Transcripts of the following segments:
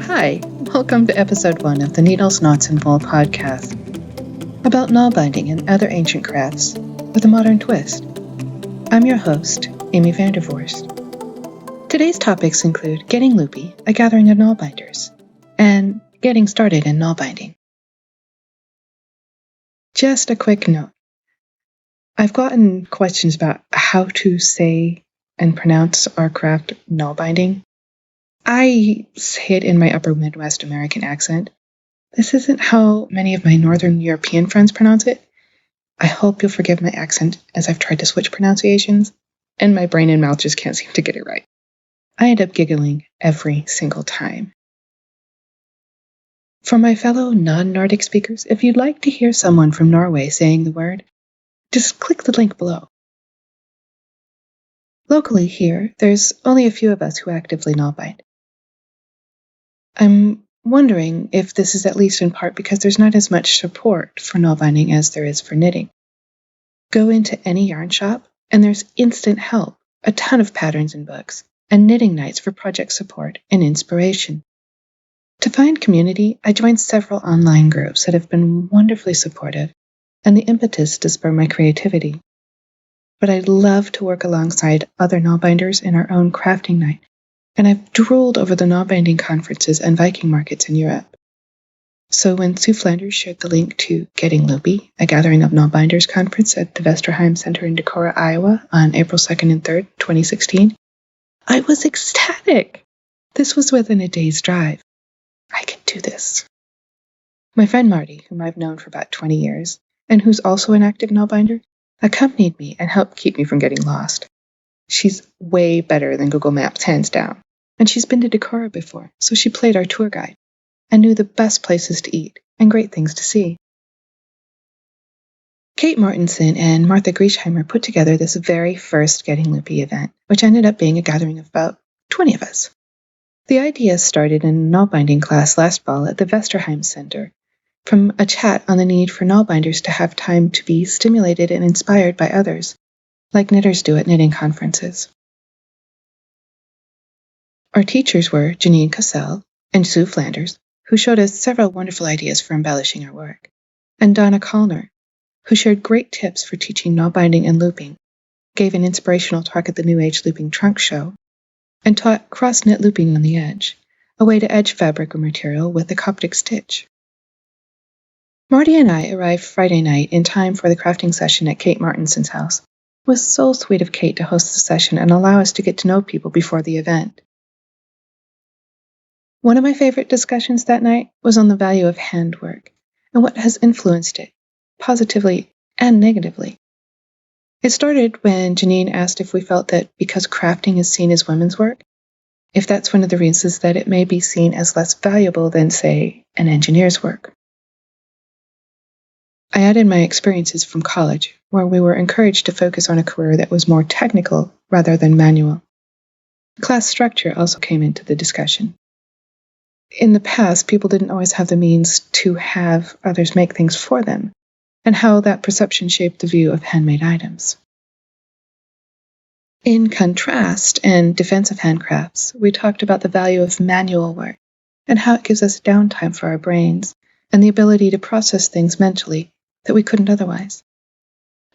Hi, welcome to episode 1 of the Needles, Knots, and Wool podcast about Nalbinding and other ancient crafts with a modern twist. I'm your host, Amy Vandervorst. Today's topics include getting Loopy, a gathering of Nalbinders, and getting started in Nalbinding. Just a quick note. I've gotten questions about how to say and pronounce our craft Nalbinding. I say it in my upper Midwest American accent. This isn't how many of my Northern European friends pronounce it. I hope you'll forgive my accent as I've tried to switch pronunciations, and my brain and mouth just can't seem to get it right. I end up giggling every single time. For my fellow non-Nordic speakers, if you'd like to hear someone from Norway saying the word, just click the link below. Locally here, there's only a few of us who actively Nalbind. I'm wondering if this is at least in part because there's not as much support for Nalbinding as there is for knitting. Go into any yarn shop, and there's instant help, a ton of patterns and books, and knitting nights for project support and inspiration. To find community, I joined several online groups that have been wonderfully supportive, and the impetus to spur my creativity. But I'd love to work alongside other Nalbinders in our own crafting night, and I've drooled over the Nalbinding conferences and Viking markets in Europe. So when Sue Flanders shared the link to Getting Loopy, a gathering of Nalbinders conference at the Vesterheim Center in Decorah, Iowa on April 2nd and 3rd, 2016, I was ecstatic. This was within a day's drive. I can do this. My friend Marty, whom I've known for about 20 years, and who's also an active Nalbinder, accompanied me and helped keep me from getting lost. She's way better than Google Maps, hands down, and she's been to Decorah before, so she played our tour guide and knew the best places to eat and great things to see. Kate Mortensen and Martha Griesheimer put together this very first Getting Loopy event, which ended up being a gathering of about 20 of us. The idea started in a Nalbinding class last fall at the Vesterheim Center, from a chat on the need for Nalbinders to have time to be stimulated and inspired by others, like knitters do at knitting conferences. Our teachers were Janine Cassell and Sue Flanders, who showed us several wonderful ideas for embellishing our work, and Donna Kallner, who shared great tips for teaching Nalbinding and looping, gave an inspirational talk at the New Age Looping Trunk Show, and taught cross-knit looping on the edge, a way to edge fabric or material with a Coptic stitch. Marty and I arrived Friday night in time for the crafting session at Kate Mortensen's house. It was so sweet of Kate to host the session and allow us to get to know people before the event. One of my favorite discussions that night was on the value of handwork and what has influenced it, positively and negatively. It started when Janine asked if we felt that because crafting is seen as women's work, if that's one of the reasons that it may be seen as less valuable than, say, an engineer's work. I added my experiences from college, where we were encouraged to focus on a career that was more technical rather than manual. Class structure also came into the discussion. In the past, people didn't always have the means to have others make things for them, and how that perception shaped the view of handmade items. In contrast and defense of handcrafts, we talked about the value of manual work and how it gives us downtime for our brains and the ability to process things mentally that we couldn't otherwise.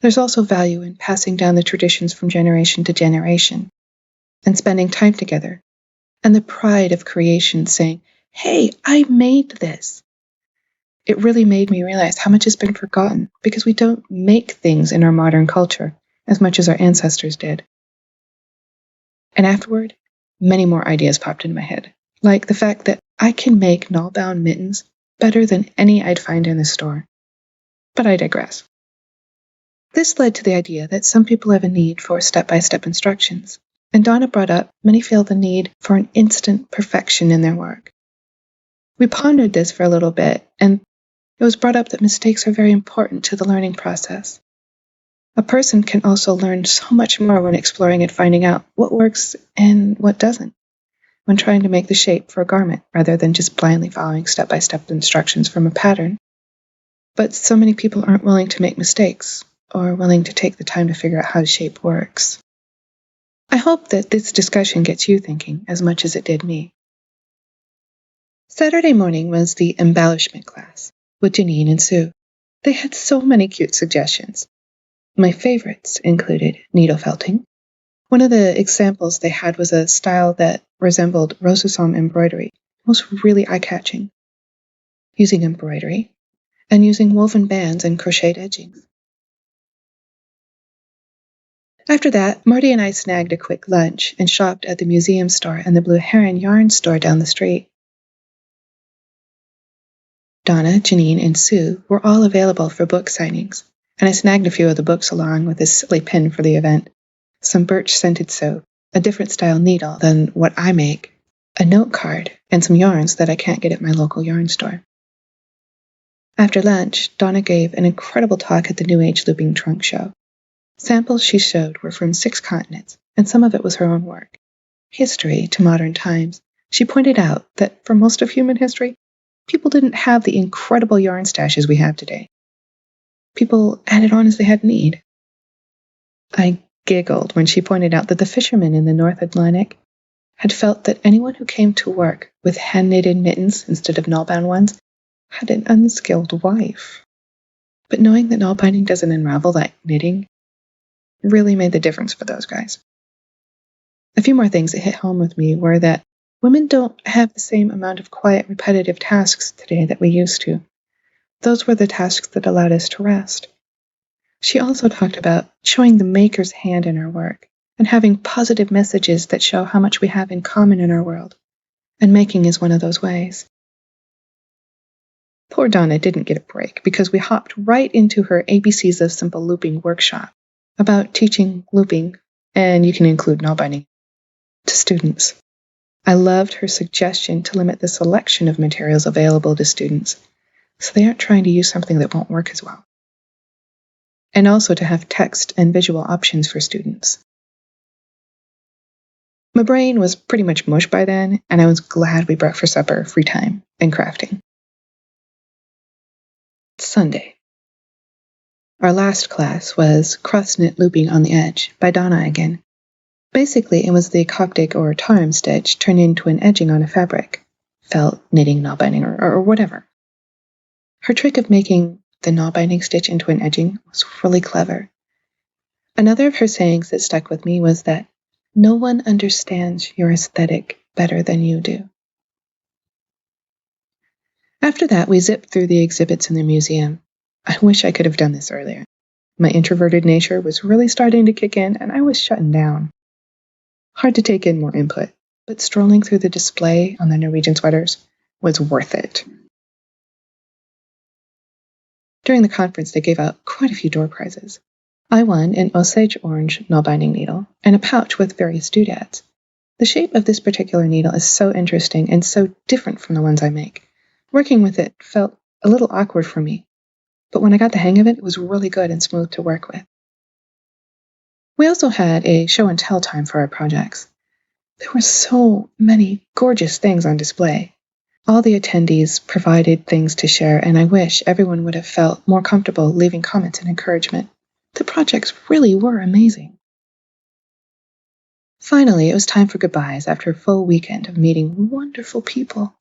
There's also value in passing down the traditions from generation to generation and spending time together, and the pride of creation saying, "Hey, I made this." It really made me realize how much has been forgotten because we don't make things in our modern culture as much as our ancestors did. And afterward, many more ideas popped into my head, like the fact that I can make null-bound mittens better than any I'd find in the store. But I digress. This led to the idea that some people have a need for step-by-step instructions, and Donna brought up many feel the need for an instant perfection in their work. We pondered this for a little bit, and it was brought up that mistakes are very important to the learning process. A person can also learn so much more when exploring and finding out what works and what doesn't, when trying to make the shape for a garment rather than just blindly following step-by-step instructions from a pattern. But so many people aren't willing to make mistakes, or willing to take the time to figure out how shape works. I hope that this discussion gets you thinking as much as it did me. Saturday morning was the embellishment class with Janine and Sue. They had so many cute suggestions. My favorites included needle felting. One of the examples they had was a style that resembled Rosasom embroidery. It was really eye-catching. Using embroidery and using woven bands and crocheted edgings. After that, Marty and I snagged a quick lunch and shopped at the museum store and the Blue Heron yarn store down the street. Donna, Janine, and Sue were all available for book signings, and I snagged a few of the books along with a silly pin for the event, some birch-scented soap, a different style needle than what I make, a note card, and some yarns that I can't get at my local yarn store. After lunch, Donna gave an incredible talk at the New Age Looping Trunk Show. Samples she showed were from 6 continents, and some of it was her own work. History to modern times. She pointed out that for most of human history, people didn't have the incredible yarn stashes we have today. People added on as they had need. I giggled when she pointed out that the fishermen in the North Atlantic had felt that anyone who came to work with hand-knitted mittens instead of nail-bound ones had an unskilled wife. But knowing that nail-binding doesn't unravel like knitting really made the difference for those guys. A few more things that hit home with me were that women don't have the same amount of quiet, repetitive tasks today that we used to. Those were the tasks that allowed us to rest. She also talked about showing the maker's hand in our work and having positive messages that show how much we have in common in our world. And making is one of those ways. Poor Donna didn't get a break because we hopped right into her ABCs of Simple Looping workshop about teaching looping, and you can include Nalbinding, to students. I loved her suggestion to limit the selection of materials available to students so they aren't trying to use something that won't work as well. And also to have text and visual options for students. My brain was pretty much mush by then, and I was glad we brought for supper free time and crafting. Sunday. Our last class was Cross-Knit Looping on the Edge by Donna again. Basically, it was the Coptic or Tarim stitch turned into an edging on a fabric, felt, knitting, Nalbinding, or whatever. Her trick of making the Nalbinding stitch into an edging was really clever. Another of her sayings that stuck with me was that no one understands your aesthetic better than you do. After that, we zipped through the exhibits in the museum. I wish I could have done this earlier. My introverted nature was really starting to kick in, and I was shutting down. Hard to take in more input, but strolling through the display on the Norwegian sweaters was worth it. During the conference, they gave out quite a few door prizes. I won an Osage orange Nalbinding needle and a pouch with various doodads. The shape of this particular needle is so interesting and so different from the ones I make. Working with it felt a little awkward for me, but when I got the hang of it, it was really good and smooth to work with. We also had a show and tell time for our projects. There were so many gorgeous things on display. All the attendees provided things to share, and I wish everyone would have felt more comfortable leaving comments and encouragement. The projects really were amazing. Finally, it was time for goodbyes after a full weekend of meeting wonderful people.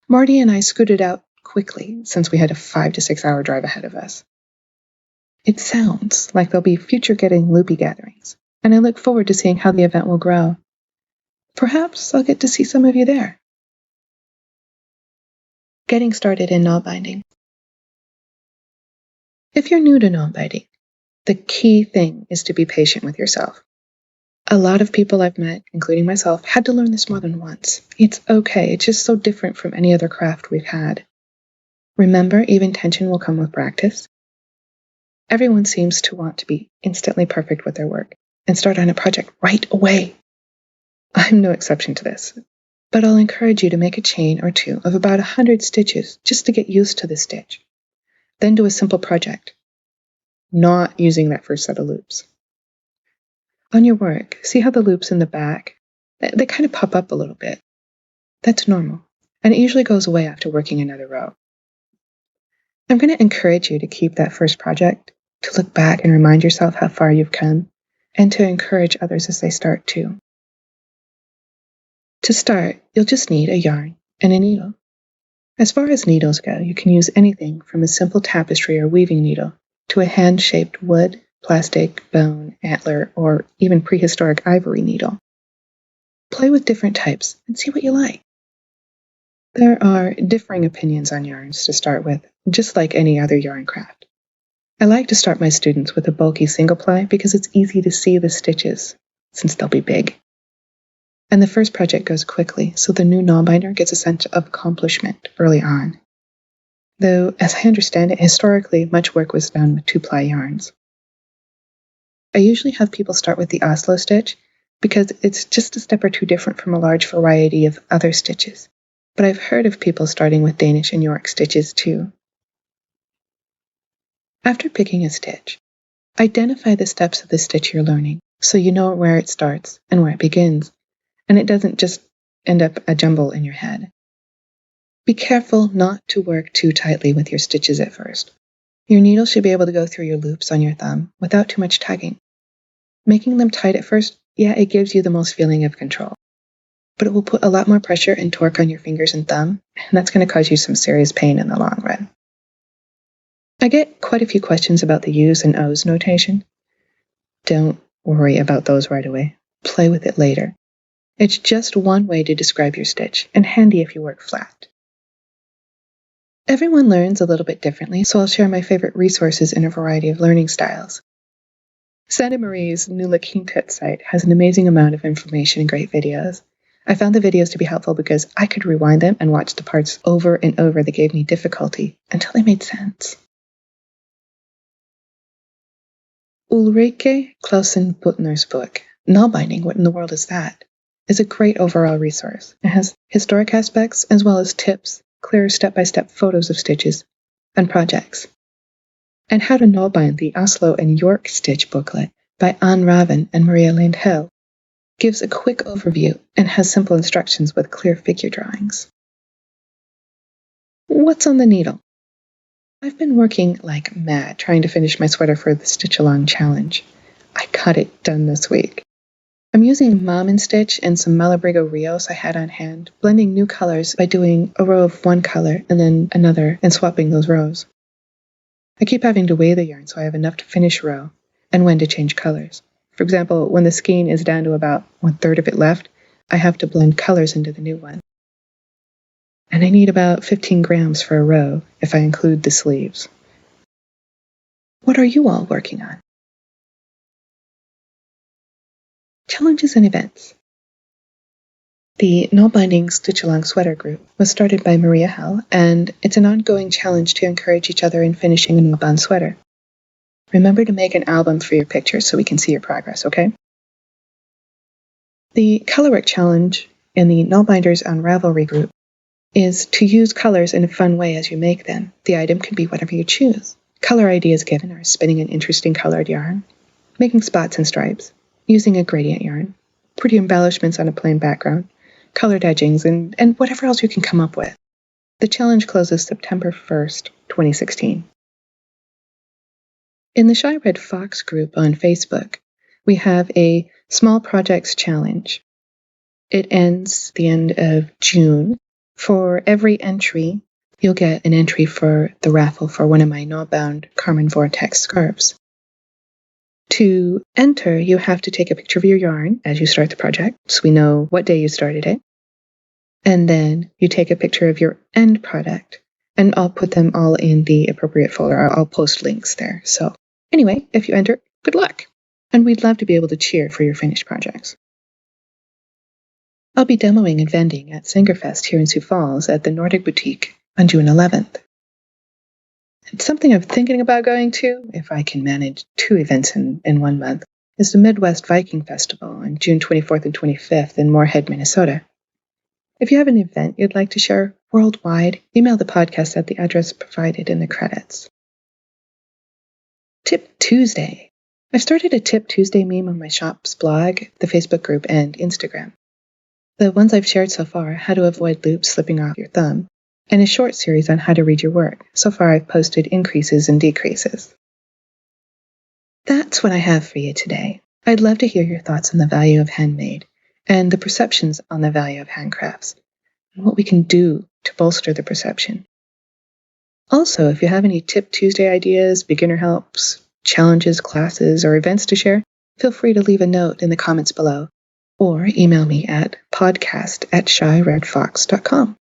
Marty and I scooted out quickly since we had a 5 to 6 hour drive ahead of us. It sounds like there'll be future Getting Loopy gatherings, and I look forward to seeing how the event will grow. Perhaps I'll get to see some of you there. Getting started in Nalbinding. If you're new to Nalbinding, the key thing is to be patient with yourself. A lot of people I've met, including myself, had to learn this more than once. It's okay, it's just so different from any other craft we've had. Remember, even tension will come with practice. Everyone seems to want to be instantly perfect with their work and start on a project right away. I'm no exception to this, but I'll encourage you to make a chain or two of about 100 stitches just to get used to the stitch. Then do a simple project, not using that first set of loops. On your work, see how the loops in the back, they kind of pop up a little bit. That's normal, and it usually goes away after working another row. I'm going to encourage you to keep that first project to look back and remind yourself how far you've come, and to encourage others as they start too. To start, you'll just need a yarn and a needle. As far as needles go, you can use anything from a simple tapestry or weaving needle to a hand-shaped wood, plastic, bone, antler, or even prehistoric ivory needle. Play with different types and see what you like. There are differing opinions on yarns to start with, just like any other yarn craft. I like to start my students with a bulky single ply because it's easy to see the stitches, since they'll be big. And the first project goes quickly, so the new Nalbinder gets a sense of accomplishment early on. Though, as I understand it, historically much work was done with 2-ply yarns. I usually have people start with the Oslo stitch because it's just a step or two different from a large variety of other stitches, but I've heard of people starting with Danish and York stitches too. After picking a stitch, identify the steps of the stitch you're learning so you know where it starts and where it begins, and it doesn't just end up a jumble in your head. Be careful not to work too tightly with your stitches at first. Your needle should be able to go through your loops on your thumb without too much tugging. Making them tight at first, yeah, it gives you the most feeling of control, but it will put a lot more pressure and torque on your fingers and thumb, and that's going to cause you some serious pain in the long run. I get quite a few questions about the U's and O's notation. Don't worry about those right away. Play with it later. It's just one way to describe your stitch, and handy if you work flat. Everyone learns a little bit differently, so I'll share my favorite resources in a variety of learning styles. Santa Marie's Nula Quintet site has an amazing amount of information and great videos. I found the videos to be helpful because I could rewind them and watch the parts over and over that gave me difficulty until they made sense. Ulrike Clausen-Buttner's book, Nalbinding, What in the World is That?, is a great overall resource. It has historic aspects as well as tips, clear step-by-step photos of stitches, and projects. And How to Nalbind the Oslo and York Stitch booklet by Anne Raven and Maria Landhill gives a quick overview and has simple instructions with clear figure drawings. What's on the needle? I've been working like mad trying to finish my sweater for the Stitch Along Challenge. I got it done this week. I'm using Mom and Stitch and some Malabrigo Rios I had on hand, blending new colors by doing a row of one color and then another and swapping those rows. I keep having to weigh the yarn so I have enough to finish a row and when to change colors. For example, when the skein is down to about 1/3 of it left, I have to blend colors into the new one. And I need about 15 grams for a row if I include the sleeves. What are you all working on? Challenges and events. The Nalbinding Stitch Along Sweater group was started by Maria Hell, and it's an ongoing challenge to encourage each other in finishing a Nalbind sweater. Remember to make an album for your pictures so we can see your progress, okay? The Colorwork Challenge in the Nalbinders on Ravelry group is to use colors in a fun way as you make them. The item can be whatever you choose. Color ideas given are spinning an interesting colored yarn, making spots and stripes, using a gradient yarn, pretty embellishments on a plain background, colored edgings, and whatever else you can come up with. The challenge closes September 1st, 2016. In the Shy Red Fox group on Facebook, we have a Small Projects Challenge. It ends the end of June. For every entry, you'll get an entry for the raffle for one of my Nalbound Carmen Vortex scarves. To enter, you have to take a picture of your yarn as you start the project, so we know what day you started it. And then you take a picture of your end product, and I'll put them all in the appropriate folder. I'll post links there. So anyway, if you enter, good luck. And we'd love to be able to cheer for your finished projects. I'll be demoing and vending at Singerfest here in Sioux Falls at the Nordic Boutique on June 11th. It's something I'm thinking about going to, if I can manage 2 events in 1 month, is the Midwest Viking Festival on June 24th and 25th in Moorhead, Minnesota. If you have an event you'd like to share worldwide, email the podcast at the address provided in the credits. Tip Tuesday. I've started a Tip Tuesday meme on my shop's blog, the Facebook group, and Instagram. The ones I've shared so far are how to avoid loops slipping off your thumb, and a short series on how to read your work. So far I've posted increases and decreases. That's what I have for you today. I'd love to hear your thoughts on the value of handmade and the perceptions on the value of handcrafts and what we can do to bolster the perception. Also, if you have any Tip Tuesday ideas, beginner helps, challenges, classes, or events to share, feel free to leave a note in the comments below or email me at podcast@shyredfox.com.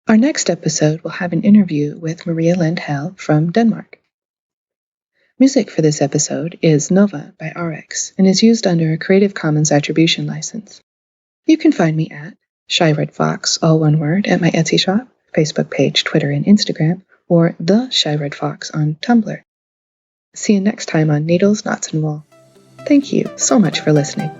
Our next episode will have an interview with Maria Lendhell from Denmark. Music for this episode is Nova by Ahrix and is used under a Creative Commons Attribution license. You can find me at Shy Red Fox, all one word, at my Etsy shop, Facebook page, Twitter, and Instagram, or The Shy Red Fox on Tumblr. See you next time on Needles, Knots, and Wool. Thank you so much for listening.